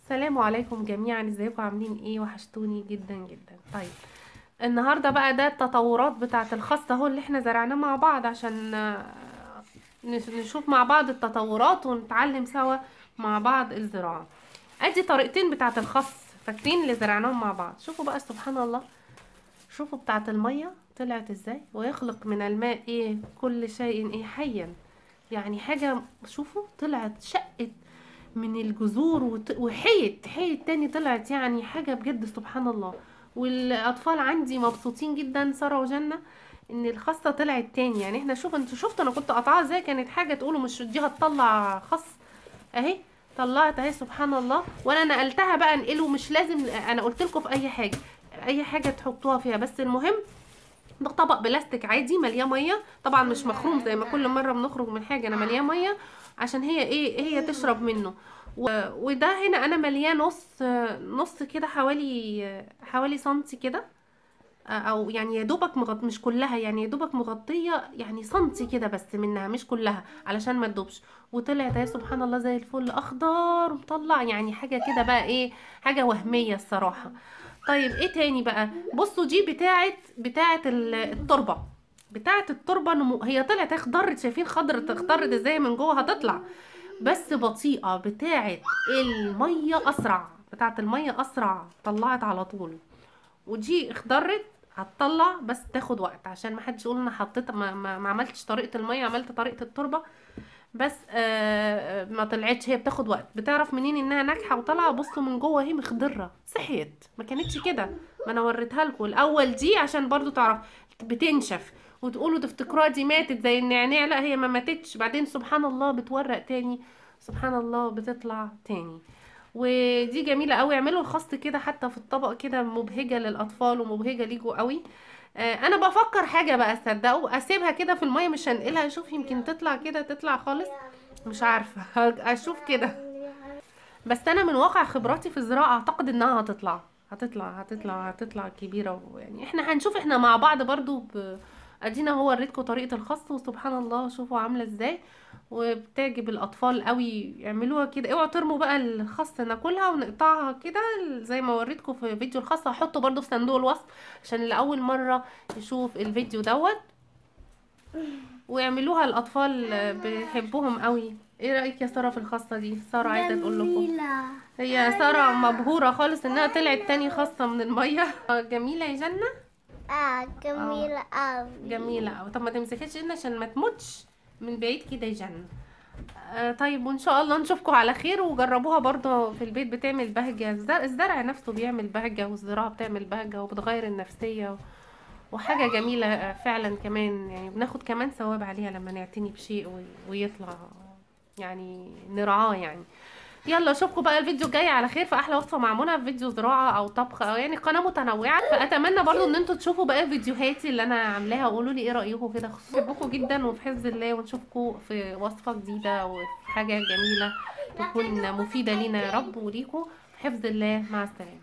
السلام عليكم جميعا، ازيكم عاملين ايه؟ وحشتوني جدا جدا. طيب النهارده بقى ده التطورات بتاعه الخس اهو اللي احنا زرعناه مع بعض عشان نشوف مع بعض التطورات ونتعلم سوا مع بعض الزراعة. ادي طريقتين بتاعه الخس، فاكرين اللي زرعناهم مع بعض؟ شوفوا بقى سبحان الله، شوفوا بتاعه المية طلعت ازاي. ويخلق من الماء ايه كل شيء ايه حيا، يعني حاجة. شوفوا طلعت شقت من الجذور وحيت تاني طلعت، يعني حاجة بجد سبحان الله. والأطفال عندي مبسوطين جدا، سارة وجنة، ان الخاصة طلعت تاني. يعني احنا شوف، انتوا شفتوا انا كنت قطعها ازاي، كانت حاجة تقولوا مش دي هتطلع خص، اهي طلعت اهي سبحان الله. وانا نقلتها بقى انقله، مش لازم انا قلت لكم في اي حاجة، اي حاجة تحطوها فيها، بس المهم ده طبق بلاستيك عادي ملياه ميه، طبعا مش مخروم زي ما كل مره بنخرج من حاجه. انا ملياه ميه عشان هي ايه، هي تشرب منه. وده هنا انا ملياه نص كده، حوالي سنتي كده، او يعني يا دوبك مش كلها، يعني يا دوبك مغطيه يعني سنتي كده بس منها، مش كلها علشان ما تدوبش. وطلعت اهي سبحان الله زي الفل، اخضر مطلع، يعني حاجه كده بقى ايه، حاجه وهميه الصراحه. طيب ايه تاني بقى؟ بصوا دي بتاعه التربه، بتاعه التربه نمو. هي طلعت اخضرت، شايفين خضرت اخضرت ازاي من جوه؟ هتطلع بس بطيئه. بتاعه الميه اسرع، بتاعه الميه اسرع، طلعت على طول. ودي اخضرت هتطلع، بس تاخد وقت عشان ما حدش يقول انا حطيت ما عملتش طريقه الميه، عملت طريقه التربه بس. ما طلعتش، هي بتاخد وقت. بتعرف منين انها ناجحه وطالعه؟ بصوا من جوه اهي مخضره، صحيت ما كانتش كده. ما انا وريتها لكم الاول دي عشان برضو تعرف. بتنشف وتقولوا تفتكروها دي ماتت زي النعناع، لا هي ما ماتتش. بعدين سبحان الله بتورق تاني، سبحان الله بتطلع تاني. ودي جميله قوي. اعملوا الخس كده حتى في الطبق كده، مبهجه للاطفال ومبهجه ليكوا قوي. انا بفكر حاجه بقى، تصدقوا اسيبها كده في الميه، مش هنقلها، اشوف يمكن تطلع كده، تطلع خالص، مش عارفه اشوف كده. بس انا من واقع خبراتي في الزراعه اعتقد انها هتطلع كبيره. ويعني احنا هنشوف احنا مع بعض برضو ادينا هو وريتكم طريقه الخس، وسبحان الله شوفوا عامله ازاي. وبتعجب الاطفال قوي، يعملوها كده. اوعوا ترموا بقى الخس، ناكلها ونقطعها كده زي ما وريتكم في فيديو الخس. هحطه برضو في صندوق الوصف عشان لاول مره يشوف الفيديو دوت. ويعملوها الاطفال، بيحبوهم قوي. ايه رايك يا ساره في الخاصه دي؟ ساره عايزه تقول لكم. جميلة. هي ساره مبهوره خالص انها طلعت تاني خاصه من الميه. جميله يا جنه. اه جميلة أوي. جميله أوي. طب ما تمسكيش جنه عشان ما تموتش من بعيد كده يا جنه. طيب وان شاء الله نشوفكم على خير، وجربوها برضه في البيت، بتعمل بهجه. الزرع نفسه بيعمل بهجه، والزراعه بتعمل بهجه وبتغير النفسيه. وحاجة جميلة فعلا كمان، يعني بناخد كمان ثواب عليها لما نعتني بشيء ويطلع، يعني نرعاه يعني. يلا اشوفكم بقى الفيديو الجاي على خير في احلى وصفة مع منى، في فيديو زراعة او طبخ، او يعني قناة متنوعة. فاتمنى برضو ان انتوا تشوفوا بقى فيديوهاتي اللي انا عاملاها، وقولوا لي ايه رأيكم كده. بحبكم جدا وفي حفظ الله، ونشوفكم في وصفة جديدة وفي حاجة جميلة تكون مفيدة لينا يا رب وليكم. في حفظ الله، مع السلامة.